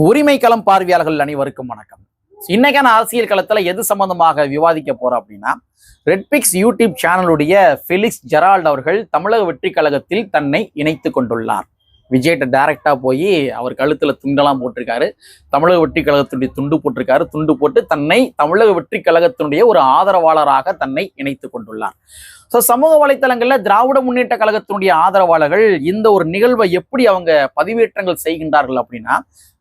உரிமை களம் பார்வையாளர்கள் அனைவருக்கும் வணக்கம். இன்னைக்கான அரசியல் களத்துல எது சம்பந்தமாக விவாதிக்க போறோம் அப்படின்னா, ரெட்பிக்ஸ் யூடியூப் சேனலுடைய ஃபெலிக்ஸ் ஜெரால்ட் அவர்கள் தமிழக வெற்றி கழகத்தில் தன்னை இணைத்து கொண்டுள்ளார். விஜய்கிட்ட டைரக்டா போய் அவர் கழுத்துல துண்டெல்லாம் போட்டிருக்காரு. தமிழக வெற்றி கழகத்துடைய துண்டு போட்டிருக்காரு. துண்டு போட்டு தன்னை தமிழக வெற்றி கழகத்தினுடைய ஒரு ஆதரவாளராக தன்னை இணைத்து கொண்டுள்ளார். ஸோ சமூக வலைத்தளங்கள்ல திராவிட முன்னேற்ற கழகத்தினுடைய ஆதரவாளர்கள் இந்த ஒரு நிகழ்வை எப்படி அவங்க பதிவேற்றங்கள் செய்கின்றார்கள் அப்படின்னா,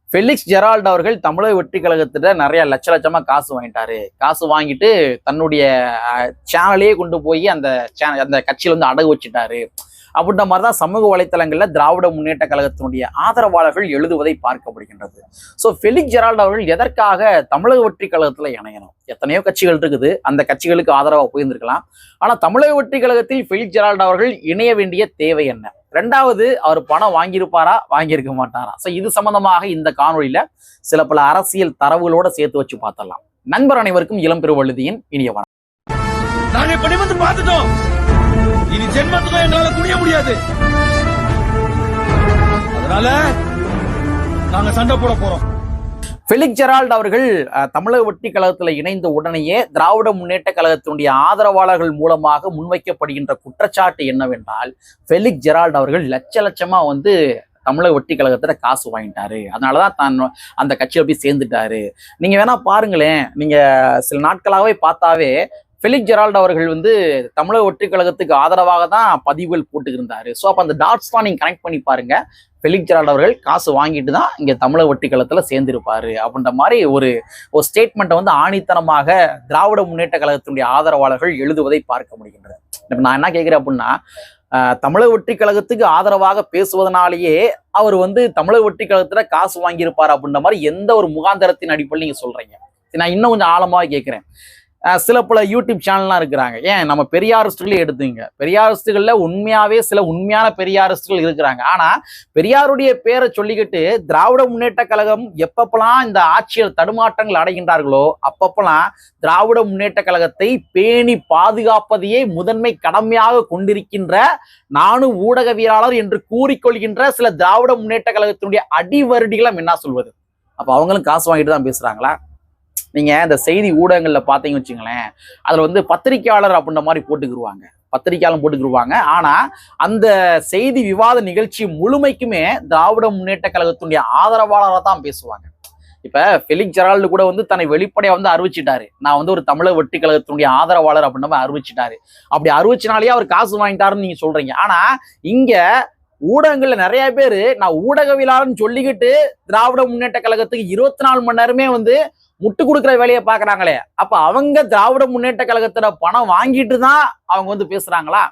ஃபெலிக்ஸ் ஜெரால்ட் அவர்கள் தமிழக வெற்றி கழகத்திட்ட நிறைய லட்சமா காசு வாங்கிட்டாரு. காசு வாங்கிட்டு தன்னுடைய சேனலையே கொண்டு போய் அந்த கட்சியில வந்து அடகு வச்சுட்டாரு அப்படின்ற மாதிரிதான் சமூக வலைத்தளங்கள்ல திராவிட முன்னேற்ற கழகத்தினுடைய ஆதரவாளர்கள் எழுதுவதை பார்க்கப்படுகின்றது. ஸோ ஃபெலிக்ஸ் ஜெரால்ட் அவர்கள் எதற்காக தமிழக வெற்றி கழகத்துல இணையணும்? எத்தனையோ கட்சிகள் இருக்குது, அந்த கட்சிகளுக்கு ஆதரவாக போயிருந்திருக்கலாம். ஆனா தமிழக வெற்றி கழகத்தில் ஃபெலிக்ஸ் ஜெரால்ட் அவர்கள் இணைய வேண்டிய தேவை என்ன? ரெண்டாவது, அவர் பணம் வாங்கியிருப்பாரா, வாங்கியிருக்க மாட்டாரா? ஸோ இது சம்பந்தமாக இந்த காணொலியில சில பல அரசியல் தரவுகளோட சேர்த்து வச்சு பார்த்தலாம். நண்பர் அனைவருக்கும் இளம் பெருவழுதியின் இனிய வணக்கம். இனி ஜென்மத்துக்கும் எங்களால குனிய முடியாது. அதனால நாங்க சண்டை போட போறோம். ஃபெலிக்ஸ் ஜெரால்ட் அவர்கள் தமிழக வெற்றி கழகத்துல இணைந்த உடனேயே திராவிட முன்னேற்ற கழகத்தினுடைய ஆதரவாளர்கள் மூலமாக முன்வைக்கப்படுகின்ற குற்றச்சாட்டு என்னவென்றால், ஃபெலிக்ஸ் ஜெரால்ட் அவர்கள் லட்சமா வந்து தமிழக வெற்றி கழகத்துல காசு வாங்கிட்டாரு, அதனாலதான் தான் அந்த கட்சியில போய் சேர்ந்துட்டாரு. நீங்க வேணா பாருங்களேன், நீங்க சில நாட்களாகவே பார்த்தாவே ஃபெலிக்ஸ் ஜெரால்ட் அவர்கள் வந்து தமிழக வெற்றி கழகத்துக்கு ஆதரவாக தான் பதிவுகள் போட்டுக்கிட்டு இருந்தாரு. ஸோ அப்போ அந்த டாட்ஸ் தான் நீங்க கனெக்ட் பண்ணி பாருங்க. ஃபெலிக்ஸ் ஜெரால்ட் அவர்கள் காசு வாங்கிட்டு தான் இங்க தமிழக வெற்றி கழகத்துல சேர்ந்திருப்பாரு அப்படின்ற மாதிரி ஒரு ஸ்டேட்மெண்ட்டை வந்து ஆணித்தனமாக திராவிட முன்னேற்ற கழகத்தினுடைய ஆதரவாளர்கள் எழுதுவதை பார்க்க முடிகின்றது. இப்ப நான் என்ன கேட்கிறேன் அப்படின்னா, தமிழக வெற்றி கழகத்துக்கு ஆதரவாக பேசுவதனாலேயே அவர் வந்து தமிழக வெற்றி கழகத்துல காசு வாங்கியிருப்பாரு அப்படின்ற மாதிரி எந்த ஒரு முகாந்தரத்தின் அடிப்படையில் நீங்க சொல்றீங்க? நான் இன்னும் கொஞ்சம் ஆழமாக கேட்கிறேன். சில பல யூடியூப் சேனல்லாம் இருக்கிறாங்க. ஏன் நம்ம பெரியாரிஸ்டுகளே எடுத்துங்க, பெரியாரிஸ்டுகள்ல உண்மையாவே சில உண்மையான பெரியாரிஸ்டுகள் இருக்கிறாங்க. ஆனா பெரியாருடைய பேரை சொல்லிக்கிட்டு திராவிட முன்னேற்ற கழகம் எப்பப்பெல்லாம் இந்த ஆட்சியல் தடுமாற்றங்கள் அடைகின்றார்களோ அப்பப்பெல்லாம் திராவிட முன்னேற்ற கழகத்தை பேணி பாதுகாப்பதையே முதன்மை கடமையாக கொண்டிருக்கின்ற நானும் ஊடகவியலாளர் என்று கூறிக்கொள்கின்ற சில திராவிட முன்னேற்ற கழகத்தினுடைய அடிவருடிகளும் என்ன சொல்வது? அப்ப அவங்களும் காசு வாங்கிட்டு தான் பேசுறாங்களா? நீங்க இந்த செய்தி ஊடகங்கள்ல பாத்தீங்கன்னு வச்சுங்களேன், அதுல வந்து பத்திரிகையாளர் அப்படின்ற மாதிரி போட்டுக்கிருவாங்க, பத்திரிகையாளர் போட்டுக்கிருவாங்க. ஆனா அந்த செய்தி விவாத நிகழ்ச்சி முழுமைக்குமே திராவிட முன்னேற்ற கழகத்தினுடைய ஆதரவாளராக தான் பேசுவாங்க. இப்ப ஃபெலிக்ஸ் ஜெரால்ட் கூட வந்து தன்னை வெளிப்படையா வந்து அறிவிச்சிட்டாரு, நான் வந்து ஒரு தமிழக வெற்றி கழகத்தினுடைய ஆதரவாளர் அப்படின்ற மாதிரி அறிவிச்சிட்டாரு. அப்படி அறிவிச்சனாலேயே அவர் காசு வாங்கிட்டாருன்னு நீங்க சொல்றீங்க. ஆனா இங்க ஊடகங்கள்ல நிறைய பேரு நான் ஊடகவியலாளர்னு சொல்லிக்கிட்டு திராவிட முன்னேற்ற கழகத்துக்கு 24 மணி நேரமே வந்து முட்டு கொடுக்குற வேலையை பாக்குறாங்களே, அப்ப அவங்க திராவிட முன்னேற்ற கழகத்துல பணம் வாங்கிட்டு தான் அவங்க வந்து பேசுறாங்களா?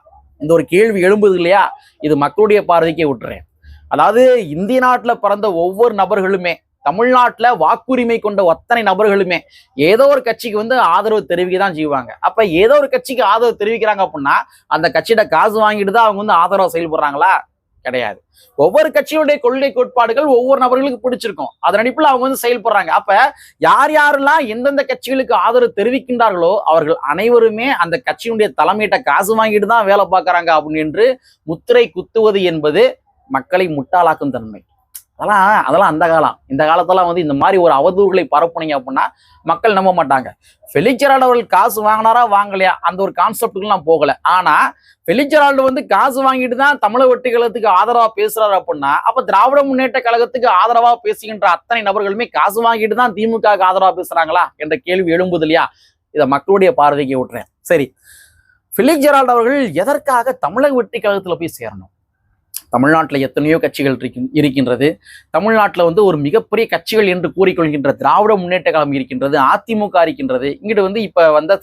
இந்த ஒரு கேள்வி எழும்புது இல்லையா? இது மக்களுடைய பார்வைக்கே விட்டுறேன். அதாவது இந்திய நாட்டுல பிறந்த ஒவ்வொரு நபர்களுமே, தமிழ்நாட்டுல வாக்குரிமை கொண்ட அத்தனை நபர்களுமே ஏதோ ஒரு கட்சிக்கு வந்து ஆதரவு தெரிவிக்க தான் செய்வாங்க. அப்ப ஏதோ ஒரு கட்சிக்கு ஆதரவு தெரிவிக்கிறாங்க அப்படின்னா அந்த கட்சியிட காசு வாங்கிட்டு தான் அவங்க வந்து ஆதரவு செயல்படுறாங்களா? கிடையாது. ஒவ்வொரு கட்சியுடைய கொள்கை கோட்பாடுகள் ஒவ்வொரு நபர்களுக்கு பிடிச்சிருக்கும், அதன் அடிப்பில் அவங்க வந்து செயல்படுறாங்க. அப்ப யார் யாரெல்லாம் எந்தெந்த கட்சிகளுக்கு ஆதரவு தெரிவிக்கின்றார்களோ அவர்கள் அனைவருமே அந்த கட்சியினுடைய தலைமையிட்ட காசு வாங்கிட்டு தான் வேலை பார்க்கறாங்க அப்படின்னு முத்திரை குத்துவது என்பது மக்களை முட்டாளாக்கும் தன்மை. அதெல்லாம் அந்த காலம். இந்த காலத்தெல்லாம் வந்து இந்த மாதிரி ஒரு அவதூறுகளை பரப்புனீங்க அப்படின்னா மக்கள் நம்ப மாட்டாங்க. ஃபெலிக்ஸ் ஜெரால்ட் அவர்கள் காசு வாங்கினாரா வாங்கலையா அந்த ஒரு கான்செப்டுக்கு நான் போகல. ஆனா ஃபெலிக்ஸ் ஜெரால்ட் வந்து காசு வாங்கிட்டு தான் தமிழக வெற்றி கழகத்துக்கு ஆதரவா பேசுறாரு அப்படின்னா அப்ப திராவிட முன்னேற்ற கழகத்துக்கு ஆதரவா பேசுகின்ற அத்தனை நபர்களுமே காசு வாங்கிட்டு தான் திமுக ஆதரவா பேசுறாங்களா என்ற கேள்வி எழும்புது இல்லையா? இதை மக்களுடைய பார்வைக்கு விட்டுறேன். சரி, ஃபெலிக்ஸ் ஜெரால்ட் அவர்கள் எதற்காக தமிழக வெற்றி கழகத்துல போய் சேரணும்? தமிழ்நாட்டில் எத்தனையோ கட்சிகள் இருக்கின்றது. தமிழ்நாட்டில் வந்து ஒரு மிகப்பெரிய கட்சிகள் என்று கூறிக்கொள்கின்ற திராவிட முன்னேற்ற கழகம் இருக்கின்றது, அதிமுக இருக்கின்றது, இங்கிட்டு வந்து இப்ப வந்த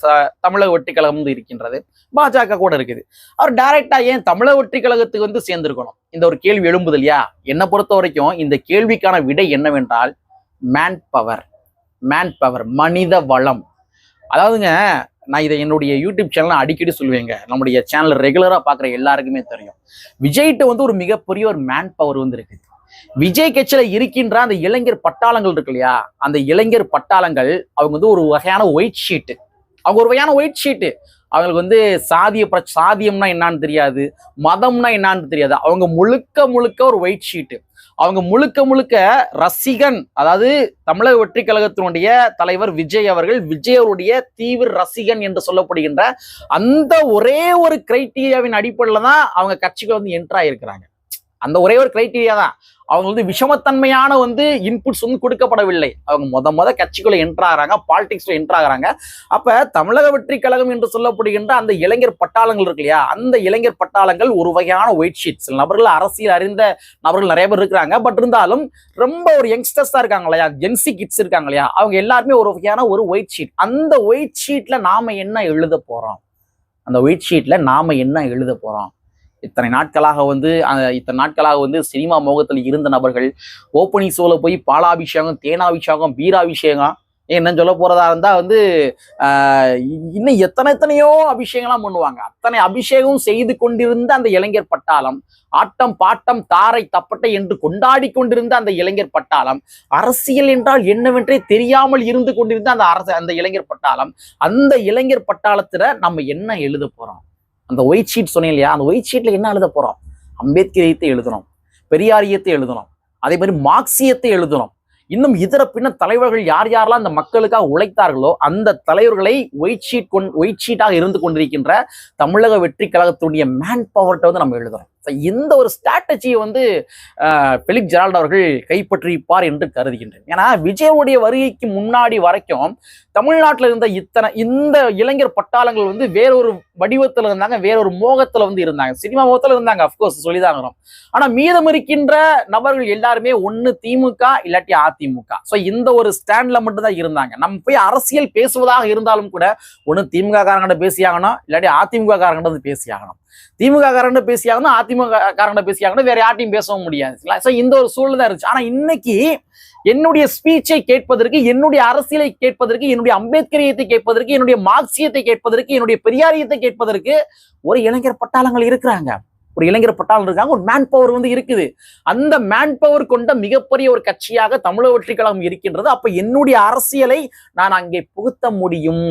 தமிழக வெற்றி கழகம் வந்து இருக்கின்றது, பாஜக கூட இருக்குது. அவர் டைரக்டா ஏன் தமிழக வெற்றி கழகத்துக்கு வந்து சேர்ந்திருக்கணும்? இந்த ஒரு கேள்வி எழும்புது இல்லையா? என்னை பொறுத்த வரைக்கும் இந்த கேள்விக்கான விடை என்னவென்றால் மேன் பவர், மனித வளம். அதாவதுங்க, நான் இதை என்னுடைய யூடியூப் சேனல் அடிக்கடி சொல்லுவேங்க, நம்முடைய சேனல் ரெகுலரா பாக்குற எல்லாருக்குமே தெரியும், விஜய்கிட்ட வந்து ஒரு மிகப்பெரிய ஒரு மேன் பவர் வந்து இருக்குது. விஜய் கட்சியில இருக்கின்ற அந்த இளைஞர் பட்டாளங்கள் இருக்கு இல்லையா, அந்த இளைஞர் பட்டாளங்கள் அவங்க வந்து ஒரு வகையான ஒயிட் ஷீட்டு. அவங்களுக்கு வந்து சாதியம்னா என்னான்னு தெரியாது, மதம்னா என்னான்னு தெரியாது. அவங்க முழுக்க ஒரு ஒயிட் ஷீட்டு. அவங்க முழுக்க முழுக்க ரசிகன். அதாவது தமிழக வெற்றி கழகத்தினுடைய தலைவர் விஜய் அவர்கள் விஜய் அவருடைய தீவிர ரசிகன் என்று சொல்லப்படுகின்ற அந்த ஒரே ஒரு கிரைட்டீரியாவின் அடிப்படையில் தான் அவங்க கட்சிக்கு வந்து என்டர் ஆகியிருக்கிறாங்க. அந்த ஒரே ஒரு கிரைட்டீரியா தான். அவங்க வந்து விஷமத்தன்மையான வந்து இன்புட்ஸ் வந்து கொடுக்கப்படவில்லை. அவங்க முத கட்சிக்குள்ள என்டர் ஆகிறாங்க, பாலிடிக்ஸ்ல என்டர் ஆகிறாங்க. அப்ப தமிழக வெற்றி கழகம் என்று சொல்லப்படுகின்ற அந்த இளைஞர் பட்டாளங்கள் இருக்கு இல்லையா, அந்த இளைஞர் பட்டாளங்கள் ஒரு வகையான ஒயிட் ஷீட். சில நபர்கள் அரசியல் அறிந்த நபர்கள் நிறைய பேர் இருக்கிறாங்க. பட் இருந்தாலும் ரொம்ப ஒரு யங்ஸ்டர்ஸா இருக்காங்க இல்லையா, ஜென்சி கிட்ஸ் இருக்காங்க இல்லையா, அவங்க எல்லாருமே ஒரு வகையான ஒரு ஒயிட் ஷீட். அந்த ஒயிட் ஷீட்ல நாம என்ன எழுத போறோம்? அந்த ஒயிட் ஷீட்ல நாம என்ன எழுத போறோம்? இத்தனை நாட்களாக வந்து சினிமா மோகத்தில் இருந்த நபர்கள் ஓப்பனிங் ஷோல போய் பாலாபிஷேகம், தேனாபிஷேகம், பீராபிஷேகம், என்ன சொல்ல போறதா இருந்தா வந்து இன்னும் எத்தனையோ அபிஷேகம்லாம் பண்ணுவாங்க. அத்தனை அபிஷேகம் செய்து கொண்டிருந்த அந்த இளைஞர் பட்டாளம், ஆட்டம் பாட்டம் தாரை தப்பட்டை என்று கொண்டாடி கொண்டிருந்த அந்த இளைஞர் பட்டாளம், அரசியல் என்றால் என்னவென்றே தெரியாமல் இருந்து கொண்டிருந்த அந்த இளைஞர் பட்டாளம், அந்த இளைஞர் பட்டாளத்துல நம்ம என்ன எழுத போறோம்? அந்த ஒயிட் ஷீட் சொன்னேன் இல்லையா, அந்த ஒயிட் ஷீட்ல என்ன எழுத போறோம்? அம்பேத்கரியத்தை எழுதணும், பெரியாரியத்தை எழுதணும், அதே மாதிரி மார்க்சியத்தை எழுதணும். இன்னும் இதர பின்ன தலைவர்கள் யாரெல்லாம் அந்த மக்களுக்காக உழைத்தார்களோ அந்த தலைவர்களை ஒயிட் ஷீட்டாக இருந்து கொண்டிருக்கின்ற தமிழக வெற்றி கழகத்துடைய மேன் பவர்ட்ட வந்து நம்ம எழுதுறோம். இந்த ஒரு ஸ்ட்ராட்டஜியை வந்து ஃபெலிக்ஸ் ஜெரால்ட் அவர்கள் கைப்பற்றிப்பார் என்று கருதுகின்றேன். ஏன்னா விஜயனுடைய வருகைக்கு முன்னாடி வரைக்கும் தமிழ்நாட்டில் இருந்த இந்த இளைஞர் பட்டாளங்கள் வந்து வேறொரு வடிவத்தில் இருந்தாங்க, வேறொரு மோகத்துல வந்து இருந்தாங்க, சினிமா மோகத்துல இருந்தாங்க. அப்கோர்ஸ் சொல்லிதாங்க. ஆனா மீதம் இருக்கின்ற நபர்கள் எல்லாருமே ஒன்னு திமுக இல்லாட்டி அதிமுக. ஸோ இந்த ஒரு ஸ்டாண்ட்ல மட்டும் தான் இருந்தாங்க. நம்ம போய் அரசியல் பேசுவதாக இருந்தாலும் கூட ஒன்னு திமுக காரங்கிட்ட பேசியாகணும், இல்லாட்டி அதிமுக காரங்கிட்ட வந்து பேசியாகணும். திமுக காரங்கிட்ட பேசியாகணும், அதிமுக காரங்கிட்ட பேசியாகணும், வேற யார்ட்டையும் பேசவும் முடியாது. ஸோ இந்த ஒரு சூழ்நிலை தான் இருந்துச்சு. ஆனா இன்னைக்கு என்னுடைய ஸ்பீச்சை கேட்பதற்கு, என்னுடைய அரசியலை கேட்பதற்கு, என்னுடைய அம்பேத்கரியத்தை கேட்பதற்கு, என்னுடைய மார்க்சியத்தை கேட்பதற்கு, என்னுடைய பெரியாரியத்தை கேட்பதற்கு ஒரு இளைஞர் பட்டாளங்கள் இருக்கிறாங்க, ஒரு இளைஞர் பட்டாளம் இருக்காங்க, ஒரு மேன் பவர் வந்து இருக்குது. அந்த மேன் பவர் கொண்ட மிகப்பெரிய ஒரு கட்சியாக தமிழக வெற்றி கழகம் இருக்கின்றது. அப்ப என்னுடைய அரசியலை நான் அங்கே புகுத்த முடியும்.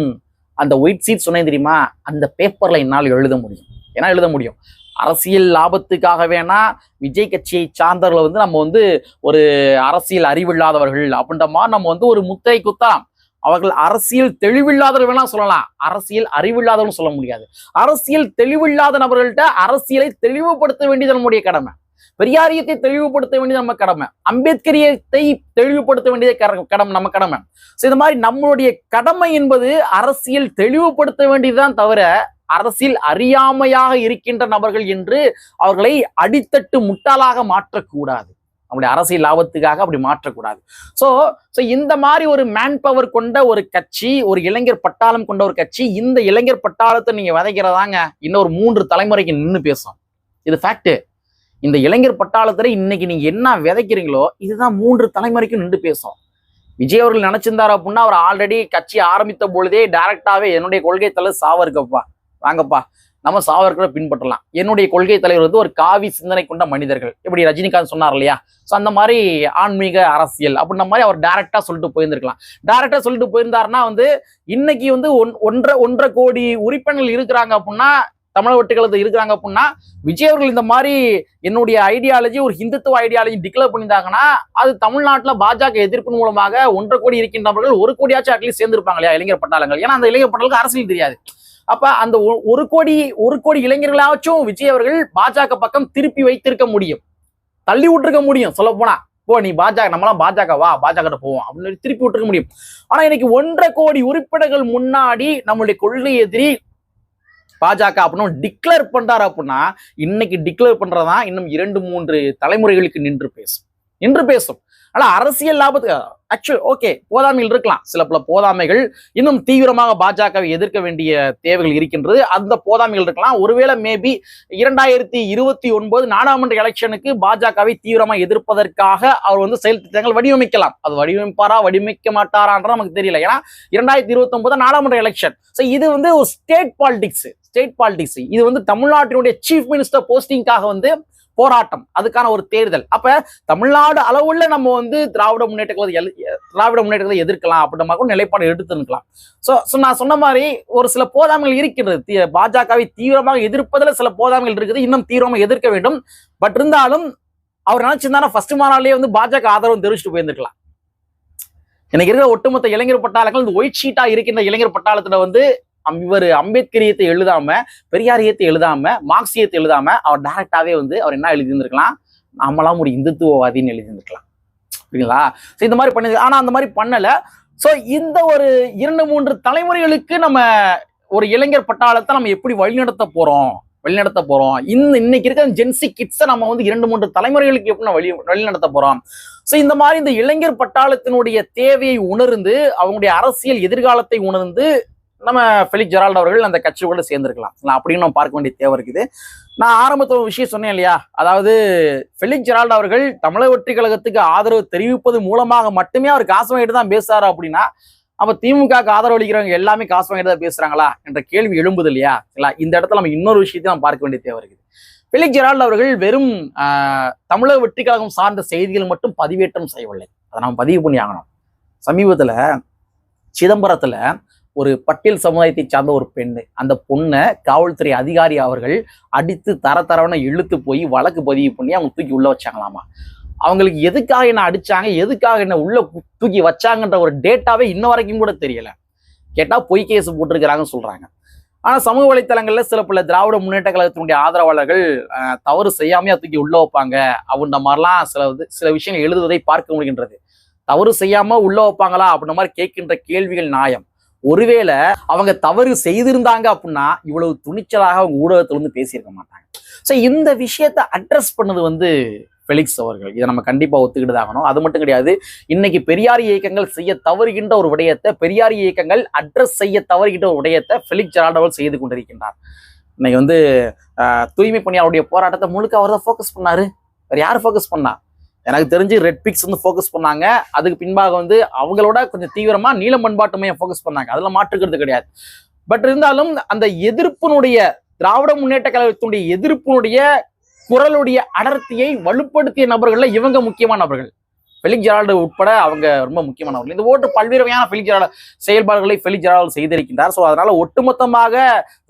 அந்த ஒயிட் ஷீட் சொன்னேன் தெரியுமா, அந்த பேப்பர்ல என்னால் எழுத முடியும். ஏன்னா எழுத முடியும். அரசியல் லாபத்துக்காக வேணா விஜய் கட்சியை சார்ந்தவர்களை வந்து நம்ம வந்து ஒரு அரசியல் அறிவில்லாதவர்கள் அப்படின்ற மாதிரி நம்ம வந்து ஒரு முத்திரை குத்தலாம். அவர்கள் அரசியல் தெளிவில்லாதவர்கள் வேணா சொல்லலாம், அரசியல் அறிவில்லாதவர்கள் சொல்ல முடியாது. அரசியல் தெளிவில்லாத நபர்கள்ட்ட அரசியலை தெளிவுபடுத்த வேண்டியது நம்முடைய கடமை, பெரியாரியத்தை தெளிவுபடுத்த வேண்டியது நம்ம கடமை, அம்பேத்கரியத்தை தெளிவுபடுத்த வேண்டியது கடமை, நம்ம கடமை. ஸோ இந்த மாதிரி நம்மளுடைய கடமை என்பது அரசியல் தெளிவுபடுத்த வேண்டியதுதான் தவிர அரசியல் அறியாமையாக இருக்கின்ற நபர்கள் என்று அவர்களை அடித்தட்டு முட்டாளாக மாற்றக்கூடாது. நம்முடைய அரசியல் லாபத்துக்காக அப்படி மாற்றக்கூடாது. ஸோ இந்த மாதிரி ஒரு மேன் பவர் கொண்ட ஒரு கட்சி, ஒரு இளைஞர் பட்டாளம் கொண்ட ஒரு கட்சி, இந்த இளைஞர் பட்டாளத்தை நீங்க விதைக்கிறதாங்க இன்னொரு 3 தலைமுறைக்கு நின்று பேசும். இது ஃபேக்ட். இந்த இளைஞர் பட்டாளத்துல இன்னைக்கு நீங்க என்ன விதைக்கிறீங்களோ இதுதான் 3 தலைமுறைக்கும் நின்று பேசும். விஜய் அவர்கள் நினைச்சிருந்தாரு அப்படின்னா அவர் ஆல்ரெடி கட்சி ஆரம்பித்த பொழுதே டைரக்டாவே என்னுடைய கொள்கை தலைவர் சாவர்க்கப்பா, வாங்கப்பா நம்ம சாவர்கரை பின்பற்றலாம், என்னுடைய கொள்கை தலைவர் வந்து ஒரு காவி சிந்தனை கொண்ட மனிதர்கள், இப்படி ரஜினிகாந்த் சொன்னார் இல்லையா, ஸோ அந்த மாதிரி ஆன்மீக அரசியல் அப்படின்ற மாதிரி அவர் டைரக்டா சொல்லிட்டு போயிருந்திருக்கலாம். டைரக்டா சொல்லிட்டு போயிருந்தாருன்னா வந்து இன்னைக்கு வந்து 1.5 கோடி உறுப்பினர்கள் இருக்கிறாங்க அப்படின்னா, தமிழக வெற்றி கழகத்தில் இருக்கிறாங்க அப்படின்னா, விஜய் அவர்கள் இந்த மாதிரி என்னுடைய ஐடியாலஜி ஒரு ஹிந்துத்துவ ஐடியாலஜி டிக்ளேர் பண்ணியிருந்தாங்கன்னா அது தமிழ்நாட்டில் பாஜக எதிர்ப்பின் மூலமாக 1.5 கோடி இருக்கின்றவர்கள் 1 கோடியாச்சும் அட்லீஸ்ட் சேர்ந்திருப்பாங்க இல்லையா இளைஞர் பட்டாளங்கள். ஏன்னா அந்த இளைஞர் பட்டாளங்களுக்கு அரசியல் தெரியாது. அப்ப அந்த 1 கோடி இளைஞர்களாச்சும் விஜய் அவர்கள் பாஜக பக்கம் திருப்பி வைத்திருக்க முடியும், தள்ளி விட்டுருக்க முடியும். சொல்ல போனா நீ பாஜக, நம்மளாம் பாஜக வா, பாஜக போவோம் அப்படின்னு திருப்பி விட்டுருக்க முடியும். ஆனா இன்னைக்கு 1.5 கோடி உறுப்பினர்கள் முன்னாடி நம்மளுடைய கொள்கை எதிரி பாஜக அப்படின்னு டிக்ளேர் பண்றாரு அப்படின்னா, இன்னைக்கு டிக்ளேர் பண்றதா இன்னும் 2-3 தலைமுறைகளுக்கு நின்று பேசும். ஆனா அரசியல் லாபத்துக்கு ஆக்சுவல் ஓகே போதாமைகள் இருக்கலாம், சில பல போதாமைகள், இன்னும் தீவிரமாக பாஜகவை எதிர்க்க வேண்டிய தேவைகள் இருக்கின்றது, அந்த போதாமைகள் இருக்கலாம். ஒருவேளை மேபி 2029 நாடாளுமன்ற எலெக்ஷனுக்கு பாஜகவை தீவிரமாக எதிர்ப்பதற்காக அவர் வந்து செயல் திட்டங்கள் வடிவமைக்கலாம். அது வடிவமைப்பாரா வடிவமைக்க மாட்டாரான்ற நமக்கு தெரியல. ஏன்னா 2029 நாடாளுமன்ற எலெக்ஷன். ஸோ இது வந்து ஒரு ஸ்டேட் பாலிடிக்ஸ். இது வந்து தமிழ்நாட்டினுடைய சீஃப் மினிஸ்டர் போஸ்டிங்காக வந்து போராட்டம், அதுக்கான ஒரு தேர்தல். அப்ப தமிழ்நாடு அளவுல நம்ம வந்து திராவிட முன்னேற்றத்தை எதிர்க்கலாம் அப்படின்ற மாதிரி நிலைப்பாடு எடுத்துக்கலாம். சோ நான் சொன்ன மாதிரி ஒரு சில போதாமைகள் இருக்கின்றது. பாஜகவை தீவிரமாக எதிர்ப்பதில் சில போதாமைகள் இருக்குது, இன்னும் தீவிரமாக எதிர்க்க வேண்டும். பட் இருந்தாலும் அவர் நினைச்சிருந்தானா ஃபர்ஸ்ட் மாநாட்டிலேயே வந்து பாஜக ஆதரவு தெரிவிச்சுட்டு போயிருந்துருக்கலாம். எனக்கு இருக்கிற ஒட்டுமொத்த இளைஞர் பட்டாளங்கள் இந்த ஒயிட் ஷீட்டா இருக்கின்ற இளைஞர் பட்டாளத்துல வந்து இவர் அம்பேத்கரியத்தை எழுதாம, பெரியாரியத்தை எழுதாம, மார்க்சியத்தை எழுதாம அவர் டைரக்டாவே வந்து அவர் என்ன எழுதியிருந்திருக்கலாம், நாமெல்லாம் ஒரு இந்துத்துவவாதின்னு எழுதியிருந்திருக்கலாம். புரியுங்களா? இந்த மாதிரி பண்ணது. ஆனா அந்த மாதிரி பண்ணல. சோ இந்த ஒரு 2-3 தலைமுறைகளுக்கு நம்ம ஒரு இளைஞர் பட்டாளத்தை நம்ம எப்படி வழிநடத்த போறோம் இன்னைக்கு இருக்கிற ஜென்சி கிட்ஸை நம்ம வந்து 2-3 தலைமுறைகளுக்கு எப்படி வழிநடத்த போறோம். சோ இந்த மாதிரி இந்த இளைஞர் பட்டாளத்தினுடைய தேவையை உணர்ந்து அவங்களுடைய அரசியல் எதிர்காலத்தை உணர்ந்து நம்ம ஃபெலிக்ஸ் ஜெரால்ட் அவர்கள் அந்த கட்சியோட சேர்ந்திருக்கலாம் அப்படின்னு நம்ம பார்க்க வேண்டிய தேவை இருக்குது. நான் ஆரம்பத்தில் ஒரு விஷயம் சொன்னேன் இல்லையா, அதாவது ஃபெலிக்ஸ் ஜெரால்ட் அவர்கள் தமிழக வெற்றி கழகத்துக்கு ஆதரவு தெரிவிப்பது மூலமாக மட்டுமே அவர் காசு வாங்கிட்டு தான் பேசுறாரு அப்படின்னா, அப்ப திமுக ஆதரவு அளிக்கிறவங்க எல்லாமே காசு வாங்கிட்டு தான் பேசுறாங்களா என்ற கேள்வி எழும்புது இல்லையா? இந்த இடத்துல நம்ம இன்னொரு விஷயத்தை நம்ம பார்க்க வேண்டிய தேவை இருக்குது. ஃபெலிக்ஸ் ஜெரால்ட் அவர்கள் வெறும் தமிழக வெற்றி கழகம் சார்ந்த செய்திகள் மட்டும் பதிவேற்றம் செய்யவில்லை, அதை நம்ம பதிவு பண்ணி ஆகணும். சமீபத்துல சிதம்பரத்துல ஒரு பட்டியல் சமுதாயத்தை சார்ந்த ஒரு பெண்ணு, அந்த பொண்ணை காவல்துறை அதிகாரி அவர்கள் அடித்து தரவன இழுத்து போய் வழக்கு பதிவு பண்ணி அவங்க தூக்கி உள்ள வச்சாங்களாமா. அவங்களுக்கு எதுக்காக என்ன அடிச்சாங்க, எதுக்காக என்ன உள்ள தூக்கி வச்சாங்கன்ற ஒரு டேட்டாவே இன்ன வரைக்கும் கூட தெரியல. கேட்டா பொய் கேஸ் போட்டிருக்கிறாங்கன்னு சொல்றாங்க. ஆனா சமூக வலைத்தளங்கள்ல சில பல திராவிட முன்னேற்ற கழகத்தினுடைய ஆதரவாளர்கள் தவறு செய்யாமையா தூக்கி உள்ள வைப்பாங்க அப்படின்ற மாதிரிலாம் சில விஷயங்கள் எழுதுவதை பார்க்க முடிகின்றது. தவறு செய்யாம உள்ள வைப்பாங்களா அப்படின்ற மாதிரி கேட்கின்ற கேள்விகள் நியாயம். ஒருவேளை அவங்க தவறு செய்திருந்தாங்க அப்படின்னா இவ்வளவு துணிச்சலாக அவங்க ஊடகத்துல வந்து பேசியிருக்க மாட்டாங்க. சோ இந்த விஷயத்தை அட்ரஸ் பண்ணது வந்து ஃபெலிக்ஸ் அவர்கள். இதை நம்ம கண்டிப்பா ஒத்துக்கிட்டு ஆகணும். அது மட்டும் கிடையாது, இன்னைக்கு பெரியார் இயக்கங்கள் செய்ய தவறுகின்ற ஒரு விடயத்தை, பெரியார் இயக்கங்கள் அட்ரஸ் செய்ய தவறுகின்ற ஒரு விடயத்தை ஃபெலிக்ஸ் ஜெரால்ட் அவர்கள் செய்து கொண்டிருக்கின்றார். இன்னைக்கு வந்து தூய்மை பணியாளருடைய போராட்டத்தை முழுக்க அவர் தான் ஃபோக்கஸ் பண்ணாரு. வேற யார் ஃபோக்கஸ் பண்ணா? எனக்கு தெரிஞ்சு ரெட் பிக்ஸ் வந்து ஃபோக்கஸ் பண்ணாங்க. அதுக்கு பின்பாக வந்து அவங்களோட கொஞ்சம் தீவிரமா நீலம் பண்பாட்டு மையம் ஃபோக்கஸ் பண்ணாங்க. அதெல்லாம் மாற்றுக்கிறது கிடையாது. பட் இருந்தாலும் அந்த எதிர்ப்பினுடைய, திராவிட முன்னேற்ற கழகத்தினுடைய எதிர்ப்பினுடைய குரலுடைய அடர்த்தியை வலுப்படுத்திய நபர்கள்ல இவங்க முக்கியமான நபர்கள். ஃபெலிக்ஸ் ஜெரால்ட் உட்பட அவங்க ரொம்ப முக்கியமானவர்கள். இந்த ஓட்டு பல்வேறு வகையான ஃபெலிக்ஸ் ஜெரால்ட் செயல்பாடுகளை ஃபெலிக்ஸ் ஜெரால்ட் செய்திருக்கின்றார். ஸோ அதனால ஒட்டுமொத்தமாக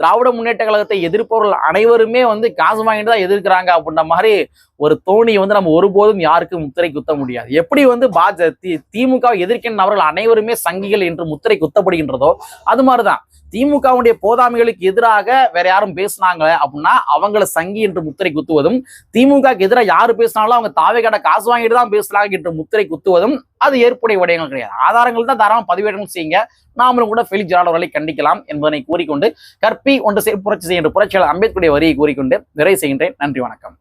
திராவிட முன்னேற்ற கழகத்தை எதிர்ப்பவர்கள் அனைவருமே வந்து காசு வாங்கிட்டு தான் எதிர்க்கிறாங்க அப்படின்ற மாதிரி ஒரு தோணியை வந்து நம்ம ஒருபோதும் யாருக்கும் முத்திரை குத்த முடியாது. எப்படி வந்து திமுக எதிர்க்கின்ற நபர்கள் அனைவருமே சங்கிகள் என்று முத்திரை குத்தப்படுகின்றதோ அது மாதிரிதான் திமுகவுடைய போதாமைகளுக்கு எதிராக வேற யாரும் பேசினாங்க அப்படின்னா அவங்கள சங்கி என்று முத்திரை குத்துவதும், திமுகக்கு எதிராக யாரு பேசினாலும் அவங்க தாவே கடை காசு வாங்கிட்டு தான் பேசலாங்க என்று முத்திரை குத்துவதும் அது ஏற்புடைய விடயங்கள் கிடையாது. ஆதாரங்கள் தான் தாராளம் பதிவேற்றம் செய்யுங்க. நாமளும் கூட ஃபெலிக்ஸ் ஜெரால்ட் அவர்களை கண்டிக்கலாம் என்பதனை கூறிக்கொண்டு, கற்பி ஒன்று புரட்சி செய்கின்ற புரட்சியாளர் அம்பேத்கருடைய வரியை கூறிக்கொண்டு நிறைவு செய்கின்றேன். நன்றி, வணக்கம்.